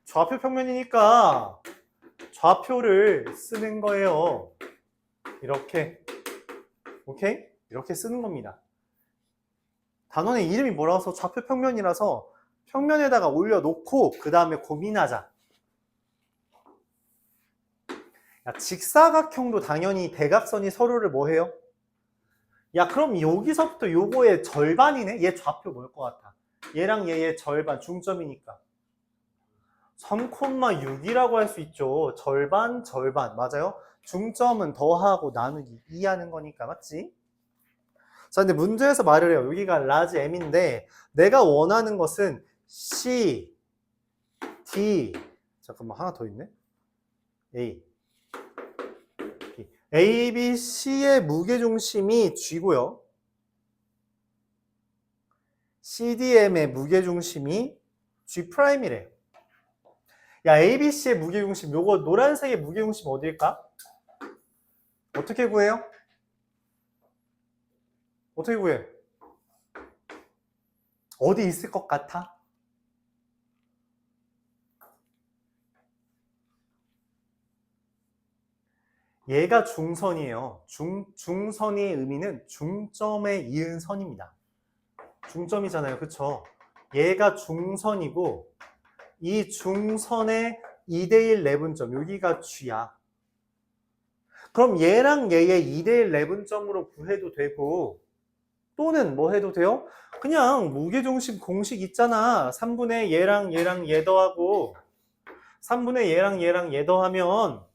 좌표 평면이니까 좌표를 쓰는 거예요. 이렇게. 오케이? 이렇게 쓰는 겁니다. 단원의 이름이 뭐라서 좌표 평면이라서 평면에다가 올려놓고 그 다음에 고민하자. 야, 직사각형도 당연히 대각선이 서로를 뭐 해요? 야, 그럼 여기서부터 요거의 절반이네? 얘 좌표 뭘 것 같아? 얘랑 얘의 절반, 중점이니까 3,6이라고 할 수 있죠. 절반, 절반. 맞아요? 중점은 더하고 나누기 2 하는 거니까. 맞지? 자, 근데 문제에서 말을 해요. 여기가 라지 M인데 내가 원하는 것은 C, D, 잠깐만 하나 더 있네. A. A, B, C의 무게중심이 G고요. CDM의 무게중심이 G'이래. 야, A, B, C의 무게중심, 요거 노란색의 무게중심 어디일까? 어떻게 구해요? 어떻게 구해? 어디 있을 것 같아? 얘가 중선이에요. 중선의 의미는 중점에 이은 선입니다. 중점이잖아요. 그쵸? 얘가 중선이고 이 중선의 2대1 내분점 여기가 G야. 그럼 얘랑 얘의 2대1 내분점으로 구해도 되고 또는 뭐 해도 돼요? 그냥 무게중심 공식 있잖아. 3분의 얘랑 얘랑 얘 더하고 3분의 얘랑 얘 더하면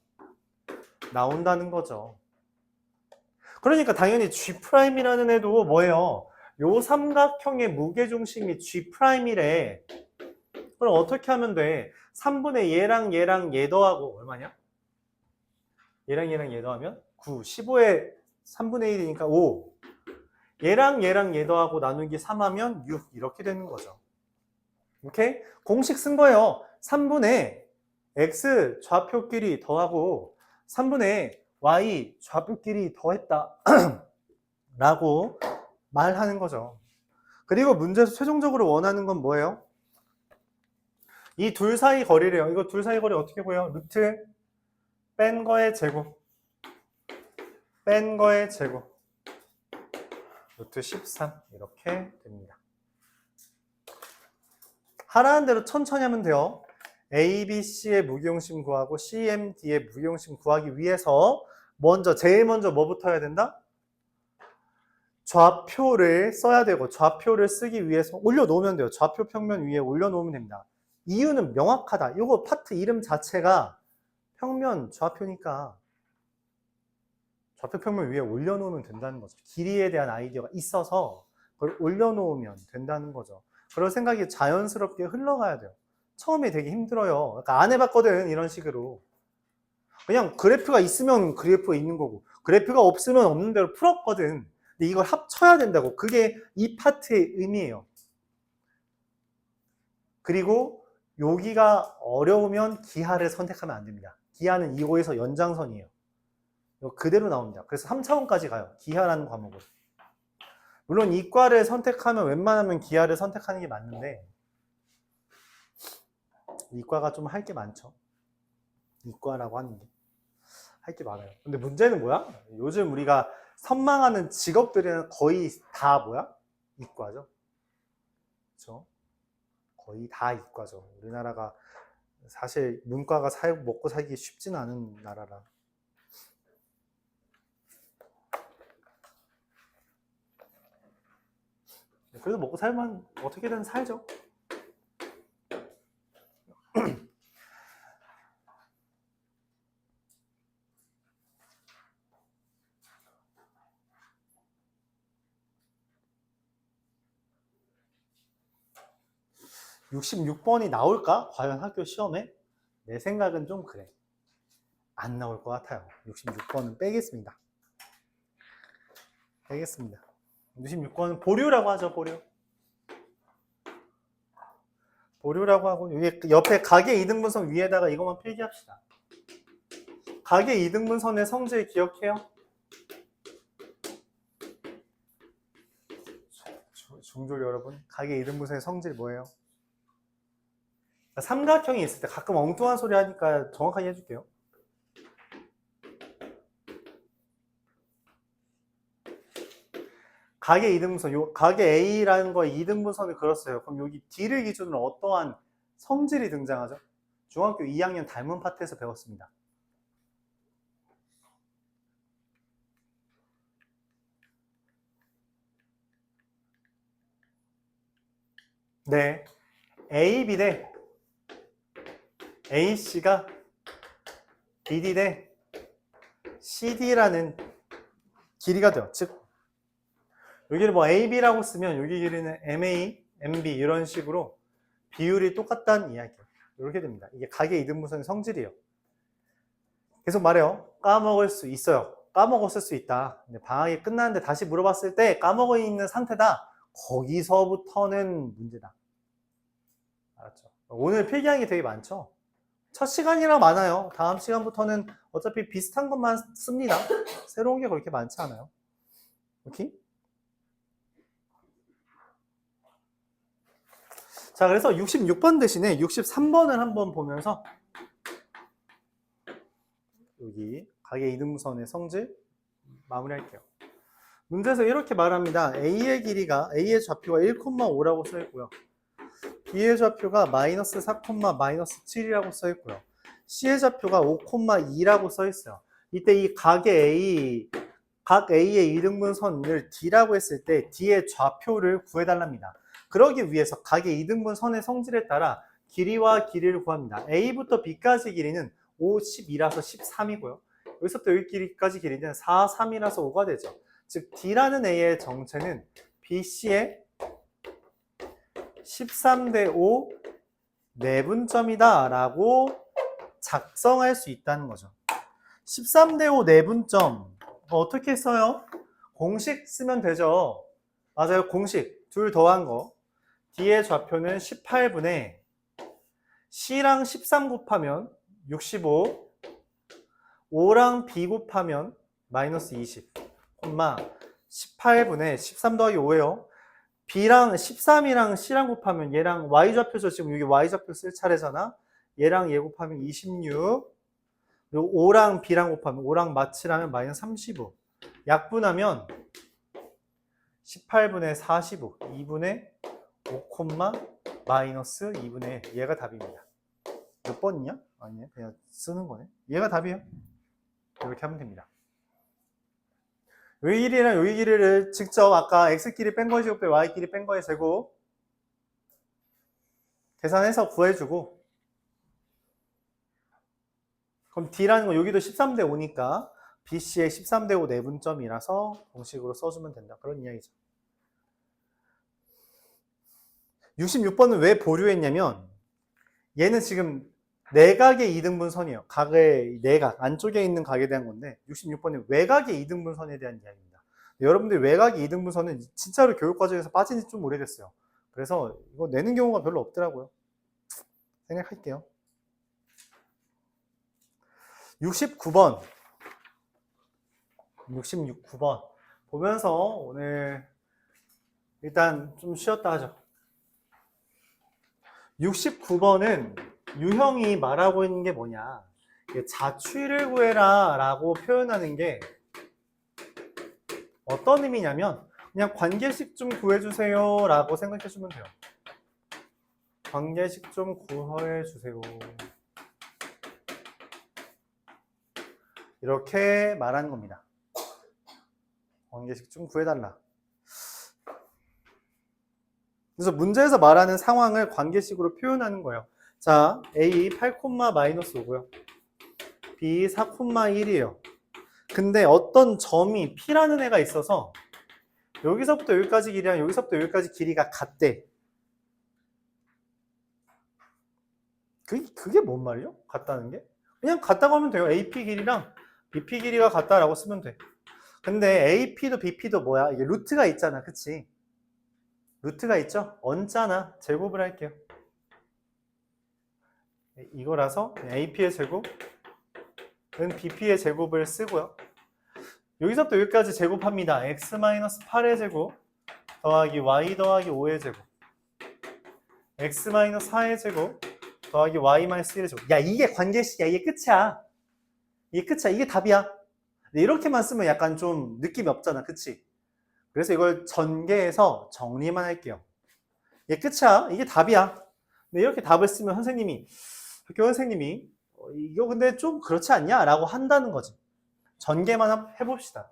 나온다는 거죠. 그러니까 당연히 G'이라는 애도 뭐예요? 요 삼각형의 무게중심이 G'이래. 그럼 어떻게 하면 돼? 3분의 얘랑 얘 더하고 얼마냐? 얘랑 얘 더하면 9, 15에 3분의 1이니까 5. 얘랑 얘 더하고 나누기 3 하면 6 이렇게 되는 거죠. 오케이? 공식 쓴 거예요. 3분의 x 좌표끼리 더하고 3분의 y 좌표끼리 더했다 라고 말하는 거죠. 그리고 문제에서 최종적으로 원하는 건 뭐예요? 이 둘 사이 거리래요. 이거 둘 사이 거리 어떻게 보여요? 루트 뺀 거의 제곱 뺀 거의 제곱 루트 13 이렇게 됩니다. 하라는 대로 천천히 하면 돼요. A, B, C의 무기용심 구하고 C, M, D의 무기용심 구하기 위해서 제일 먼저 뭐부터 해야 된다? 좌표를 써야 되고 좌표를 쓰기 위해서 올려놓으면 돼요. 좌표 평면 위에 올려놓으면 됩니다. 이유는 명확하다. 이거 파트 이름 자체가 평면 좌표니까 좌표 평면 위에 올려놓으면 된다는 거죠. 길이에 대한 아이디어가 있어서 그걸 올려놓으면 된다는 거죠. 그럴 생각이 자연스럽게 흘러가야 돼요. 처음에 되게 힘들어요. 그러니까 안 해봤거든, 이런 식으로. 그냥 그래프가 있으면 그래프가 있는 거고 그래프가 없으면 없는 대로 풀었거든. 근데 이걸 합쳐야 된다고. 그게 이 파트의 의미예요. 그리고 여기가 어려우면 기하를 선택하면 안 됩니다. 기하는 이거에서 연장선이에요. 이거 그대로 나옵니다. 그래서 3차원까지 가요. 기하라는 과목을. 물론 이과를 선택하면 웬만하면 기하를 선택하는 게 맞는데 이과가 좀 할 게 많죠. 이과라고 하는 게 할 게 많아요. 근데 문제는 뭐야? 요즘 우리가 선망하는 직업들은 거의 다 뭐야? 이과죠. 그렇죠? 거의 다 이과죠. 우리나라가 사실 문과가 먹고 살기 쉽진 않은 나라라. 그래도 먹고 살면 어떻게든 살죠. (66번이) 나올까? 과연 학교 시험에? 내 생각은 좀 그래. 안 나올 것 같아요. 66번은 빼겠습니다. 빼겠습니다. 66번은 보류라고 하죠. 보류라고 하고 여기 옆에 가계 이등분선 위에다가 이것만 필기합시다. 가계 이등분선의 성질 기억해요? 중졸 여러분, 가계 이등분선의 성질 뭐예요? 삼각형이 있을 때 가끔 엉뚱한 소리 하니까 정확하게 해줄게요. 가계 이등분선, 요 가계 A라는 거에 이등분선을 그렸어요. 그럼 여기 D를 기준으로 어떠한 성질이 등장하죠? 중학교 2학년 닮은 파트에서 배웠습니다. 네, AB 대 AC가 BD 대 CD라는 길이가 돼요. 즉 여기를 뭐 AB라고 쓰면 여기 길이는 MA, MB 이런 식으로 비율이 똑같다는 이야기예요. 이렇게 됩니다. 이게 가계 이등분선의 성질이에요. 계속 말해요. 까먹을 수 있어요. 까먹었을 수 있다. 근데 방학이 끝났는데 다시 물어봤을 때 까먹어 있는 상태다. 거기서부터는 문제다. 알았죠? 오늘 필기하는 게 되게 많죠? 첫 시간이라 많아요. 다음 시간부터는 어차피 비슷한 것만 씁니다. 새로운 게 그렇게 많지 않아요. 오케이? 자, 그래서 66번 대신에 63번을 한번 보면서 여기 가계 이등분선의 성질 마무리할게요. 문제에서 이렇게 말합니다. A의 길이가 A의 좌표가 1,5라고 써 있고요. B의 좌표가 마이너스 4, 마이너스 7이라고 써 있고요. C의 좌표가 5,2라고 써 있어요. 이때 이 각 A의 이등분선을 D라고 했을 때 D의 좌표를 구해달랍니다. 그러기 위해서 각의 이등분선의 성질에 따라 길이와 길이를 구합니다. A부터 B까지 길이는 5, 12라서 13이고요. 여기서부터 여기까지 길이는 4, 3이라서 5가 되죠. 즉 D라는 A의 정체는 BC의 13대 5 내분점이다 라고 작성할 수 있다는 거죠. 13대 5 내분점 어떻게 써요? 공식 쓰면 되죠. 맞아요. 공식 둘 더한 거. D의 좌표는 18분의 C랑 13 곱하면 65 5랑 B 곱하면 마이너스 20, 18분의 13 더하기 5예요. B랑 13이랑 C랑 곱하면 얘랑 Y좌표죠. 지금 여기 Y좌표 쓸 차례잖아. 얘랑 얘 곱하면 26. 그리고 5랑 B랑 곱하면 5랑 마치라면 마이너스 35. 약분하면 18분의 45, 2분의 5, 마이너스 2분의 1. 얘가 답입니다. 몇 번이냐? 아니에요. 그냥 쓰는 거네. 얘가 답이에요. 이렇게 하면 됩니다. 요 길이랑 요 길이를 직접 아까 x끼리 뺀 거의 제곱 대 y끼리 뺀 거의 제곱 계산해서 구해주고, 그럼 d라는 건 여기도 13대 5니까 BC의 13대 5 내분점이라서 공식으로 써주면 된다. 그런 이야기죠. 66번은 왜 보류했냐면 얘는 지금 내각의 이등분선이에요. 각의 내각, 안쪽에 있는 각에 대한 건데 66번은 외각의 이등분선에 대한 이야기입니다. 여러분들 외각의 이등분선은 진짜로 교육과정에서 빠진 지 좀 오래됐어요. 그래서 이거 내는 경우가 별로 없더라고요. 생각할게요. 69번 보면서 오늘 일단 좀 쉬었다 하죠. 69번은 유형이 말하고 있는 게 뭐냐, 자취를 구해라 라고 표현하는 게 어떤 의미냐면 그냥 관계식 좀 구해주세요 라고 생각해주면 돼요. 관계식 좀 구해주세요, 이렇게 말하는 겁니다. 관계식 좀 구해달라. 그래서 문제에서 말하는 상황을 관계식으로 표현하는 거예요. 자, A 8,-5고요. B 4,1이에요. 근데 어떤 점이 P라는 애가 있어서 여기서부터 여기까지 길이랑 여기서부터 여기까지 길이가 같대. 그게 뭔 말이요? 같다는 게? 그냥 같다고 하면 돼요. AP 길이랑 BP 길이가 같다라고 쓰면 돼. 근데 AP도 BP도 뭐야? 이게 루트가 있잖아. 그치? 루트가 있죠? 얹잖아. 제곱을 할게요. 이거라서 AP의 제곱은 BP의 제곱을 쓰고요. 여기서부터 여기까지 제곱합니다. x-8의 제곱 더하기 y 더하기 5의 제곱, x-4의 제곱 더하기 y-1의 제곱. 야, 이게 관계식이야. 이게 끝이야. 이게 끝이야. 이게 답이야. 근데 이렇게만 쓰면 약간 좀 느낌이 없잖아. 그치? 그래서 이걸 전개해서 정리만 할게요. 이게 끝이야. 이게 답이야. 근데 이렇게 답을 쓰면 학교 선생님이 이거 근데 좀 그렇지 않냐? 라고 한다는 거지. 전개만 해봅시다.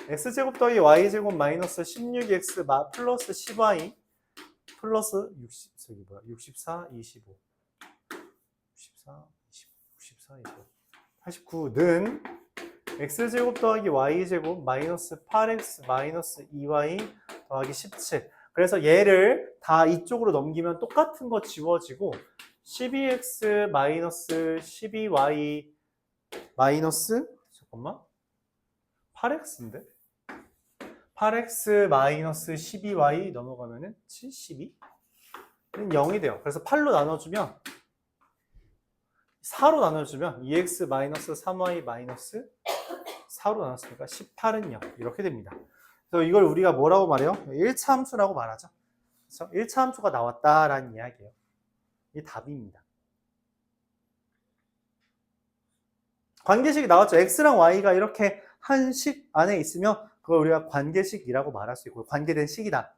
x제곱 더하기 y제곱 마이너스 16x 플러스 10y 플러스 64, 25. 89는 x제곱 더하기 y제곱 마이너스 8x 마이너스 2y 더하기 17. 그래서 얘를 다 이쪽으로 넘기면 똑같은 거 지워지고 12x 마이너스 12y 마이너스 8x인데? 8x 마이너스 12y 넘어가면은 72? 0이 돼요. 그래서 8로 나눠주면 4로 나눠주면 2x 마이너스 3y 마이너스 4로 나눴으니까 18은 0 이렇게 됩니다. 그래서 이걸 우리가 뭐라고 말해요? 1차 함수라고 말하죠. 그래서 1차 함수가 나왔다라는 이야기예요. 이게 답입니다. 관계식이 나왔죠. x랑 y가 이렇게 한 식 안에 있으면 그걸 우리가 관계식이라고 말할 수 있고 관계된 식이다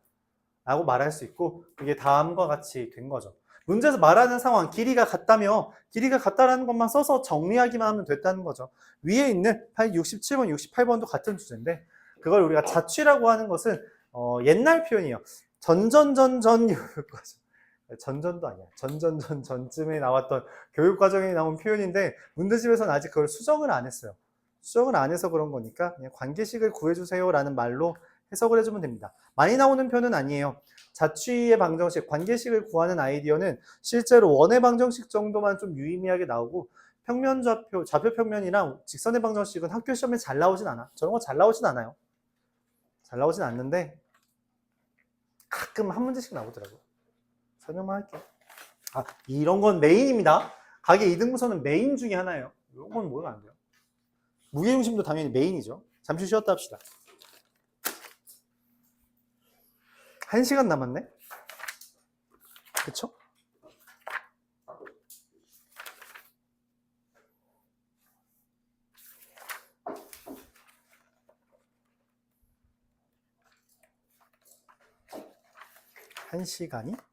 라고 말할 수 있고, 그게 다음과 같이 된 거죠. 문제에서 말하는 상황, 길이가 같다며 길이가 같다라는 것만 써서 정리하기만 하면 됐다는 거죠. 위에 있는 67번, 68번도 같은 주제인데 그걸 우리가 자취라고 하는 것은 옛날 표현이에요. 전전전전 교육과정. 전전도 아니야. 전전전전쯤에 나왔던 교육과정에 나온 표현인데 문제집에서는 아직 그걸 수정을 안 했어요. 수정을 안 해서 그런 거니까 그냥 관계식을 구해주세요 라는 말로 해석을 해주면 됩니다. 많이 나오는 표현은 아니에요. 자취의 방정식, 관계식을 구하는 아이디어는 실제로 원의 방정식 정도만 좀 유의미하게 나오고 평면좌표, 좌표평면이랑 직선의 방정식은 학교 시험에 잘 나오진 않아. 저런 거 잘 나오진 않아요. 잘 나오진 않는데 가끔 한 문제씩 나오더라고요. 설명만 할게요. 이런 건 메인입니다. 각의 이등분선은 메인 중에 하나예요. 이건 뭐가 안 돼요? 무게중심도 당연히 메인이죠. 잠시 쉬었다 합시다. 1시간 남았네? 그쵸? 한 시간이